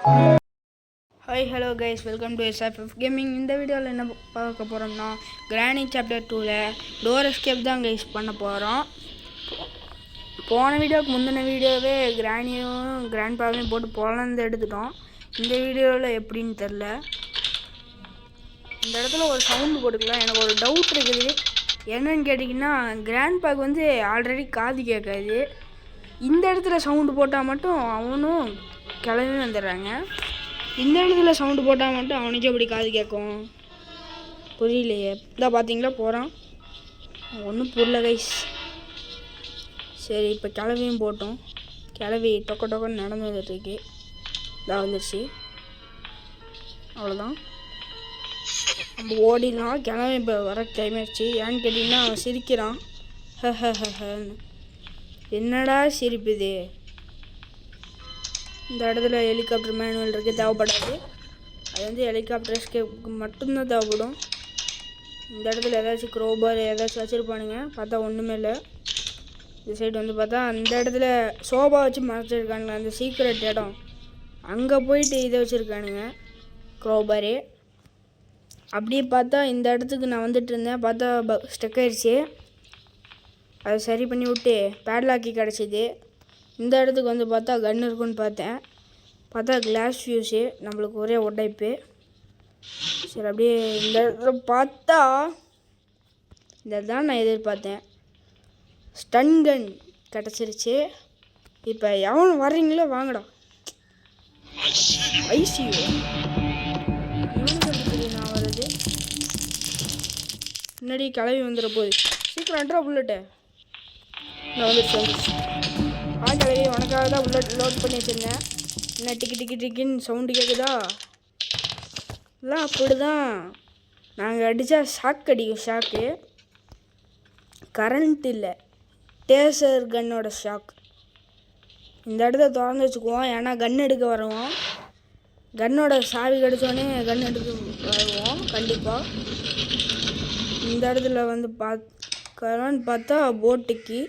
Hi hello guys, welcome to SFF gaming. இந்த வீடியோவில் என்ன பார்க்க போகிறோம்னா, கிராணி சாப்டர் 2ல் டோர் எஸ்கேப் தான் கைஸ் பண்ண போகிறோம். போன வீடியோவுக்கு முந்தின வீடியோவே கிராணியும் கிராண்ட்பாவையும் போட்டு பொழந்து எடுத்துட்டோம். இந்த வீடியோவில் எப்படின்னு தெரில. இந்த இடத்துல ஒரு சவுண்டு போட்டுக்கலாம். எனக்கு ஒரு டவுட் இருக்குது. என்னன்னு கேட்டிங்கன்னா, கிராண்ட்பாக்கு வந்து ஆல்ரெடி காது கேட்காது. இந்த இடத்துல சவுண்டு போட்டால் மட்டும் அவனும் கிளம்பி வந்துடுறாங்க. இந்த இடத்துல சவுண்டு போட்டால் மட்டும் அவனுக்கே எப்படி காது கேட்கும் புரியலையே. இதான் பார்த்தீங்களா போகிறான், ஒன்றும் புரியல கைஸ். சரி, இப்போ கிளவியும் போட்டோம். கிளவி டொக்கன்னு நடந்து வந்துட்டுருக்கு. இதான் வந்துடுச்சு, அவ்வளோதான். நம்ம ஓடிடலாம். கிளவி இப்போ வர டைம் ஆயிடுச்சு. ஏன்னு கேட்டிங்கன்னா அவன் சிரிக்கிறான். என்னடா சிரிப்புது. இந்த இடத்துல ஹெலிகாப்டர் மேனுவல் இருக்குது, தேவைப்படாது. அது வந்து ஹெலிகாப்டர் எஸ்கேப்புக்கு மட்டும்தான் தேவைப்படும். இந்த இடத்துல ஏதாச்சும் க்ரோபார் ஏதாச்சும் வச்சுருப்பானுங்க. பார்த்தா ஒன்றுமே இல்லை. இந்த சைடு வந்து பார்த்தா அந்த இடத்துல சோபா வச்சு மறைச்சிருக்கானுங்க. அந்த சீக்ரெட் இடம் அங்கே போயிட்டு இதை வச்சுருக்கானுங்க, க்ரோபாரு. அப்படியே பார்த்தா இந்த இடத்துக்கு நான் வந்துட்டு இருந்தேன். பார்த்தா ஸ்டக் ஆயிடுச்சு. அதை சரி பண்ணி விட்டு பேட்லாக்கி கிடச்சிது. இந்த இடத்துக்கு வந்து பார்த்தா கன் இருக்குன்னு பார்த்தா கிளாஸ் ஃபியூஸு. நம்மளுக்கு ஒரே உடைப்பு. சரி, அப்படியே இந்த இடத்துல பார்த்தா இந்த தான் நான் எதிர்பார்த்தேன். ஸ்டன் கன் கிடச்சிருச்சு. இப்போ எவன் வர்றீங்களோ வாங்கடா. ஐசியூ இவனுக்கு நான் வருது. முன்னாடி கிளவி வந்துட போகுது. சீக்கிரம் அட்ரா புல்லட்டு. நான் வந்துடுச்சு. கிளவி உனக்காக தான் புல்லட் லோட் பண்ணி வச்சுருந்தேன். என்ன டிக்கின்னு சவுண்டு கேட்குதா? இல்லை, அப்படி தான் நாங்கள் அடித்தா ஷாக் அடிக்கும். ஷாக்கு கரண்ட் இல்லை, டேசர் கன்னோட ஷாக். இந்த இடத்த திறந்து வச்சுக்குவோம். ஏன்னா கன் எடுக்க வருவோம். கன்னோட சாவி கிடச்சோடனே கன் எடுக்க வருவோம் கண்டிப்பாக. இந்த இடத்துல வந்து பார்த்தா போட்டுக்கு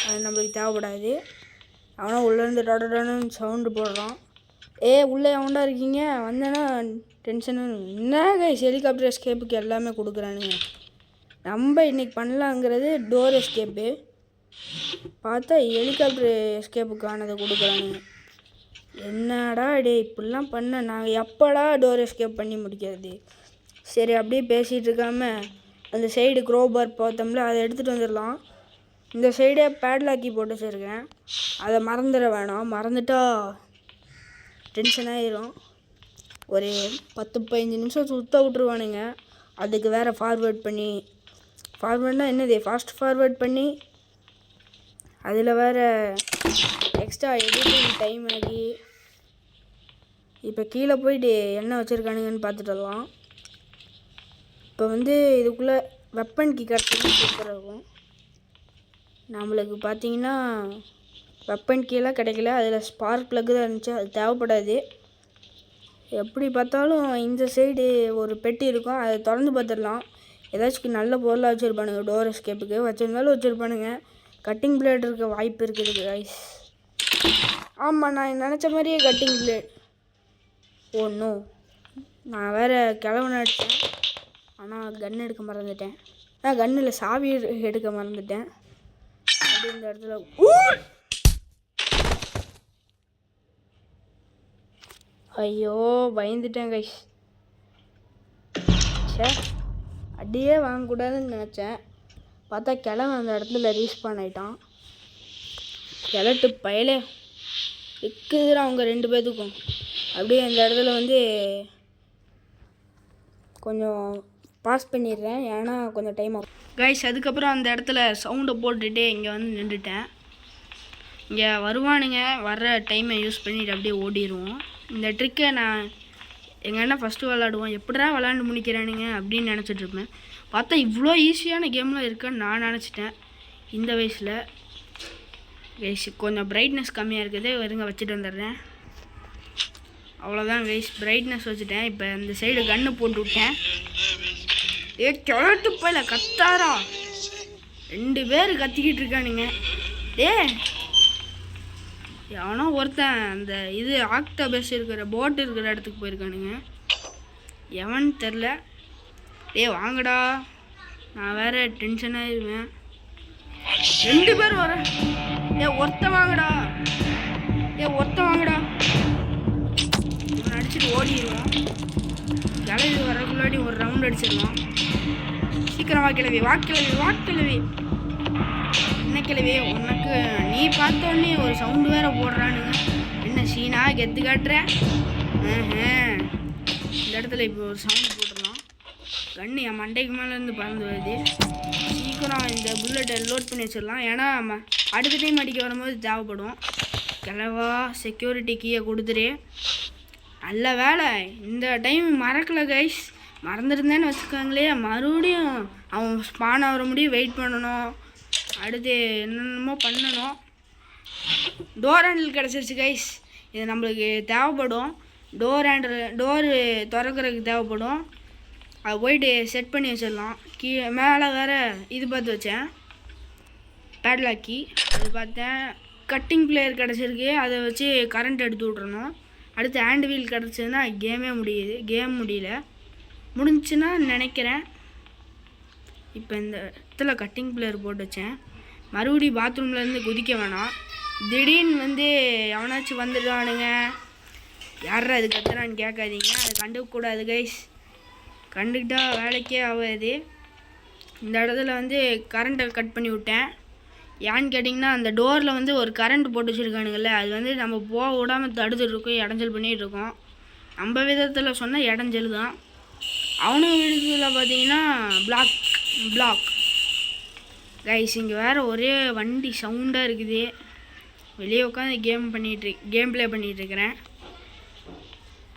அது நம்மளுக்கு தேவைப்படாது. அவனா உள்ளேருந்து டொடன்னு சவுண்டு போடுறான். உள்ளே எவன்டா இருக்கீங்க? வந்தேன்னா டென்ஷனு. என்ன கைஸ், ஹெலிகாப்டர் எஸ்கேப்புக்கு எல்லாமே கொடுக்குறானுங்க. நம்ம இன்றைக்கி பண்ணலாங்கிறது டோர் எஸ்கேப்பு. பார்த்தா ஹெலிகாப்டர் எஸ்கேப்புக்கானதை கொடுக்குறானுங்க. என்னடா இப்படிலாம் பண்ண நாங்கள் எப்படா டோர் எஸ்கேப் பண்ணி முடிக்கிறது? சரி, அப்படியே பேசிகிட்டு இருக்காம அந்த சைடு க்ரோபார் பார்த்தோம்ல, அதை எடுத்துகிட்டு வந்துடலாம். இந்த சைடே பேட்லாக்கி போட்டு வச்சுருக்கேன். அதை மறந்துட வேணாம். மறந்துட்டா டென்ஷன் ஆகிரும். ஒரு 10-15 நிமிஷம் சுத்த விட்ருவானுங்க. அதுக்கு வேறு ஃபார்வேர்ட்னால் என்னது, ஃபாஸ்ட் ஃபார்வேர்ட் பண்ணி அதில் வேறு எக்ஸ்ட்ரா எடிட்டிங் டைம் ஆகி. இப்போ கீழே போயிட்டு என்ன வச்சுருக்கானுங்கன்னு பார்த்துட்டு வரலாம். இப்போ வந்து இதுக்குள்ளே வெப்பன் கீ கிடச்சி சூப்பராக இருக்கும். நம்மளுக்கு பார்த்தீங்கன்னா வெப்பன் கீழே கிடைக்கல. அதில் ஸ்பார்க் ப்ளக்கு தான் இருந்துச்சு, அது தேவைப்படாது. எப்படி பார்த்தாலும் இந்த சைடு ஒரு பெட்டி இருக்கும், அதை திறந்து பார்த்துடலாம். ஏதாச்சும் நல்ல பொருளாக வச்சுருப்பானுங்க. டோர் எஸ்கேப்புக்கு வச்சுருந்தாலும் வச்சுருப்பானுங்க. கட்டிங் பிளேட் இருக்க வாய்ப்பு இருக்குது கைஸ். ஆமாம், நான் நினச்ச மாதிரியே கட்டிங் பிளேட். ஒன்றும் நான் வேறு கிளவுன அடித்தேன். ஆனால் கன் எடுக்க மறந்துட்டேன். கன்னில் சாவி எடுக்க மறந்துட்டேன். அப்படி இந்த இடத்துல ஐயோ பயந்துட்டேன் கைஸ். அடியே வாங்கக்கூடாதுன்னு நினச்சேன். பார்த்தா கிழவன் அந்த இடத்துல ரீஸ்பான் ஆகிட்டான். கிழட்டு பயலே இருக்குதுடா அவங்க 2 பேர்த்துக்கும். அப்படியே அந்த இடத்துல வந்து கொஞ்சம் பாஸ் பண்ணிடுறேன், ஏன்னா கொஞ்சம் டைம் ஆகும் கைஸ். அதுக்கப்புறம் அந்த இடத்துல சவுண்டை போட்டுகிட்டே இங்கே வந்து நின்றுட்டேன். இங்கே வருவானுங்க, வர்ற டைமை யூஸ் பண்ணிட்டு அப்படியே ஓடிடுவோம். இந்த ட்ரிக்கை நான் எங்கள் அண்ணன் ஃபஸ்ட்டு விளாடுவோம், எப்படிடா விளாண்டு முடிக்கிறானுங்க அப்படின்னு நினச்சிட்ருப்பேன். பார்த்தா இவ்வளோ ஈஸியான கேம்லாம் இருக்குன்னு நான் நினச்சிட்டேன் இந்த வயசில். கைஸ் கொஞ்சம் பிரைட்னஸ் கம்மியாக இருக்குது, வருங்க வச்சுட்டு வந்துடுறேன். அவ்வளோதான் கைஸ், பிரைட்னஸ் வச்சுட்டேன். இப்போ இந்த சைடு கன்று போட்டு விட்டேன். கிழட்டு போயில கத்தாரா 2 பேர் கத்திக்கிட்டு இருக்கானுங்க. எவனோ ஒருத்தன் அந்த இது ஆக்டோபஸ் இருக்கிற போட் இருக்கிற இடத்துக்கு போயிருக்கானுங்க. எவன் தெரில. வாங்கடா, நான் வேற டென்ஷனாக இருவேன். 2 பேர் வரேன். ஒருத்த வாங்கடா, ஒருத்த வாங்கடா. இவன் அடிச்சுட்டு ஓடிடுவான். கிளவி வரக்குள்ளாடி ஒரு ரவுண்ட் அடிச்சிடலாம். சீக்கிரம் வாக்கிழவி, வாக்கிழவி. என்ன கிழவி, உனக்கு நீ பார்த்தோன்னே ஒரு சவுண்டு வேற போடுறானுங்க. என்ன சீனா கெத்து காட்டுற? இந்த இடத்துல இப்போ ஒரு சவுண்டு போட்டுடலாம். கண்ணு என் மண்டைக்கு மேலேருந்து பறந்து வருது. சீக்கிரம் இந்த புல்லட்டை லோட் பண்ணி வச்சிடலாம். ஏன்னா அடுத்த டைம் அடிக்க வரும்போது தேவைப்படும். கிளவா செக்யூரிட்டி கீயை கொடுத்துரு. நல்ல வேலை இந்த டைம் மறக்கலை கைஸ். மறந்துருந்தேன்னு வச்சுக்கோங்களே, மறுபடியும் அவன் ஸ்பான் ஆகிற முடியும் வெயிட் பண்ணணும். அடுத்து என்னென்னமோ பண்ணணும். டோர் ஹேண்டில் கிடச்சிருச்சு கைஸ். இது நம்மளுக்கு தேவைப்படும். டோரு திறக்கிறதுக்கு தேவைப்படும். அது போயிட்டு செட் பண்ணி வச்சிடலாம். மேலே வேறு இது பார்த்து வச்சேன், பேட்லாக்கி. அது பார்த்தேன். கட்டிங் பிளேயர் கிடச்சிருக்கு, அதை வச்சு கரண்ட் எடுத்து விட்றணும். அடுத்து ஹேண்ட் வீல் கிடச்சதுன்னா கேம் முடியல. முடிஞ்சுன்னா நினைக்கிறேன். இப்போ இந்த இடத்துல கட்டிங் பிளேயர் போட்டு வச்சேன். மறுபடியும் பாத்ரூம்லேருந்து குதிக்க வேணாம். திடீர்னு எவனாச்சும் வந்துடுவானுங்க. யாரா அது கத்துறான்னு கேட்காதீங்க. அது கண்டுக்கக்கூடாது கைஸ். கண்டுக்கிட்டா வேலைக்கே ஆகாது. இந்த இடத்துல கரண்ட்டை கட் பண்ணி விட்டேன். ஏன்னு கேட்டிங்கன்னா, அந்த டோரில் ஒரு கரண்ட் போட்டு வச்சுருக்கானுங்கள்ல, அது நம்ம போக விடாமல் தடுத்துட்ருக்கோம், இடைஞ்சல் பண்ணிகிட்ருக்கோம். நம்ம விதத்தில் சொன்னால் இடைஞ்சல் தான். அவனும் விதத்தில் பார்த்தீங்கன்னா பிளாக் கைஸ். இங்கே வேறு ஒரே வண்டி சவுண்டாக இருக்குது. வெளியே உட்காந்து கேம் ப்ளே பண்ணிகிட்ருக்கிறேன்.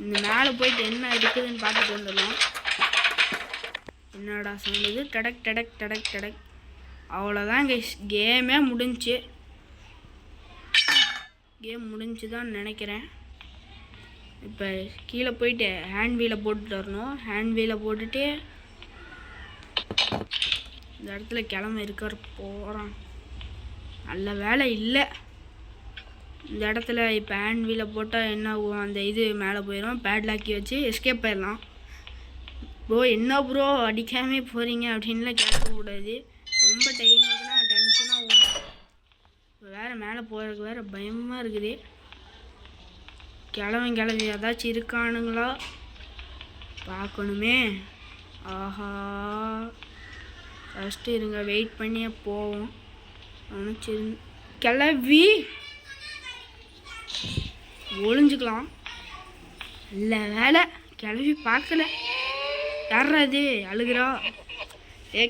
இந்த மேலே போயிட்டு என்ன இருக்குதுன்னு பார்த்துட்டு வந்துடலாம். என்னடா சவுண்டு? டடக் டடக் டடக் டடக். அவ்வளோதான் கைஸ், கேமே முடிஞ்சு. கேம் முடிஞ்சுதான் நினைக்கிறேன். இப்போ கீழே போயிட்டு ஹேண்ட் வீலை போட்டுட்டு வரணும். ஹேண்ட் வீலை போட்டுட்டு இந்த இடத்துல கிளம்ப இருக்கார் போகிறான். நல்ல வேலை இல்லை. இந்த இடத்துல இப்போ ஹேண்ட் வீலை போட்டால் என்ன ஆகும், அந்த இது மேலே போயிடும். பேட்லாக்கி வச்சு எஸ்கேப் ஆயிடலாம். ப்ரோ என்ன ப்ரோ அடிக்காமே போகிறீங்க அப்படின்லாம் கேட்கக்கூடாது. ரொம்ப டைம் ஆகுனா டென்ஷனாக ஆகும். இப்போ வேறு மேலே போகிறதுக்கு வேறு பயமாக இருக்குது. கிளவி ஏதாச்சும் இருக்கானுங்களா பார்க்கணுமே. ஆஹா, ஃபஸ்ட்டு இருங்க, வெயிட் பண்ணியே போவோம். நினச்சிரு கிளவி ஒளிஞ்சுக்கலாம். இல்லை வேலை கிளவி பார்க்கல. யாரா அது அழுகிறா?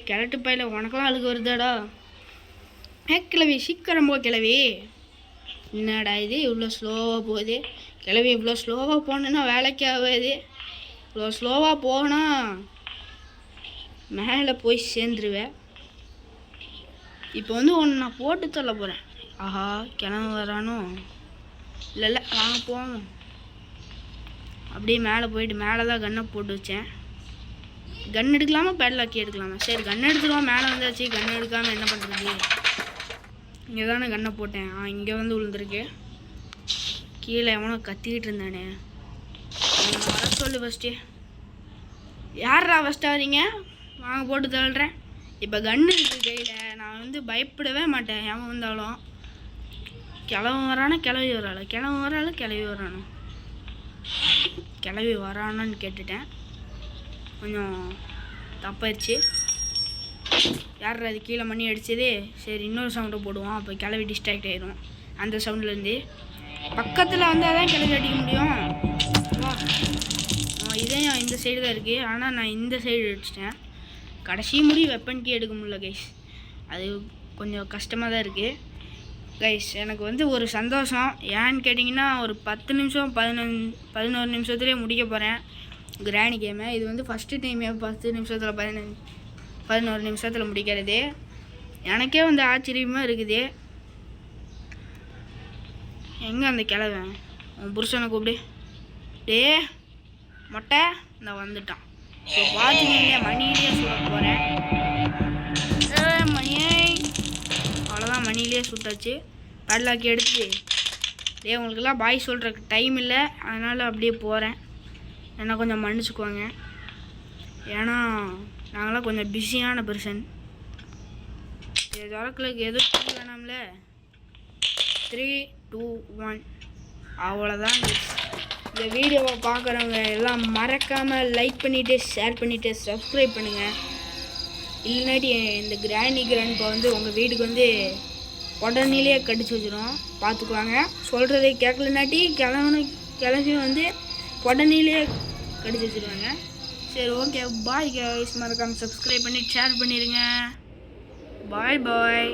கிழட்டு பையில உனக்கெல்லாம் அழுக வருதாடா? கிளவி சீக்கிரம் போ கிளவி. என்னடா இது இவ்வளோ ஸ்லோவாக போகுது? கிளவி இவ்வளோ ஸ்லோவாக போனேன்னா வேலைக்கு ஆகாது. இவ்வளோ ஸ்லோவாக போனால் மேலே போய் சேர்ந்துருவேன். இப்போ ஒன்று நான் போட்டு தள்ள போகிறேன். ஆஹா, கிளம்பு வரானோ? இல்லை வாங்க போவோம். அப்படியே மேலே போயிட்டு மேலே தான் கன்னை போட்டு வச்சேன். கன் எடுக்கலாமா பேட்லாக்கி எடுக்கலாமா? சரி கன் எடுத்துருவோம். மேலே வந்தாச்சு, கன் எடுக்காமல் என்ன பண்ணுறது? இங்கே தானே கன்னை போட்டேன். இங்கே விழுந்துருக்கு. கீழே எவனோ கத்திக்கிட்டு இருந்தானே, வர சொல்லு ஃபஸ்ட்டு. யாரா ஃபஸ்ட்டு வரீங்க? வாங்க போட்டு தள்ளுறேன். இப்போ கன்று இருக்குது கையில். நான் பயப்படவே மாட்டேன். எவன் வந்தாலும். கிளவி வரானா கிளவி வரானோ? கிளவி வரானான்னு கேட்டுட்டேன். கொஞ்சம் தப்பாயிடுச்சு. யார் அது கீழே மணி அடிச்சது? சரி இன்னொரு சவுண்டை போடுவோம். அப்போ கிளவி டிஸ்ட்ராக்ட் ஆயிடும். அந்த சவுண்ட்லேருந்து பக்கத்தில் வந்தால் தான் கிளவி அடிக்க முடியும். வா, இதையும் இந்த சைடு தான் இருக்குது. ஆனால் நான் இந்த சைடு அடிச்சிட்டேன். கடைசி முடி வெப்பன் கீ எடுக்க முடியல கைஸ். அது கொஞ்சம் கஷ்டமாக தான் இருக்குது கைஸ். எனக்கு ஒரு சந்தோஷம். ஏன்னு கேட்டிங்கன்னா, ஒரு 10 நிமிஷம் 11 நிமிஷத்துலேயே முடிக்க போகிறேன் கிராணி கேமை. இது ஃபஸ்ட்டு டைமே 10 நிமிஷத்தில் 11 நிமிஷத்தில் முடிக்கிறது. எனக்கே ஆச்சரியமாக இருக்குது. எங்கே அந்த கிழவன்? உன் புருஷனை கூப்பிடு. டே மொட்டை இந்த வந்துட்டான். இப்போ பார்த்தீங்க மணியிலே சுட போகிறேன். மணியே அவ்வளோதான், மணியிலே சுட்டாச்சு. பேட்லாக்கி எடுத்து உங்களுக்கெல்லாம் பாய் சொல்கிறக்கு டைம் இல்லை, அதனால் அப்படியே போகிறேன். என்ன கொஞ்சம் மன்னிச்சுக்குவாங்க. ஏன்னா நாங்களாம் கொஞ்சம் பிஸியான பர்சன். ஜொரக்கில் எதுவும் வேணாம்ல. 3, 2, 1 அவ்வளோதான். இந்த வீடியோவை பார்க்குறவங்க எல்லாம் மறக்காமல் லைக் பண்ணிவிட்டு, ஷேர் பண்ணிவிட்டு, சப்ஸ்கிரைப் பண்ணுங்கள். இல்லைனாட்டி இந்த கிராண்டி கிராண்ட்பா வந்து உங்கள் வீட்டுக்கு வந்து உடனேலேயே கடிச்சு வச்சிடும், பார்த்துக்குவாங்க. சொல்கிறதே கேட்கலனாட்டி கிளம்பி வந்து உடனேலேயே கடிச்சு வச்சுருவாங்க. சரி, ஓகே, பாய் கைஸ். மறக்காமல் சப்ஸ்கிரைப் பண்ணி ஷேர் பண்ணிடுங்க. பாய் பாய்.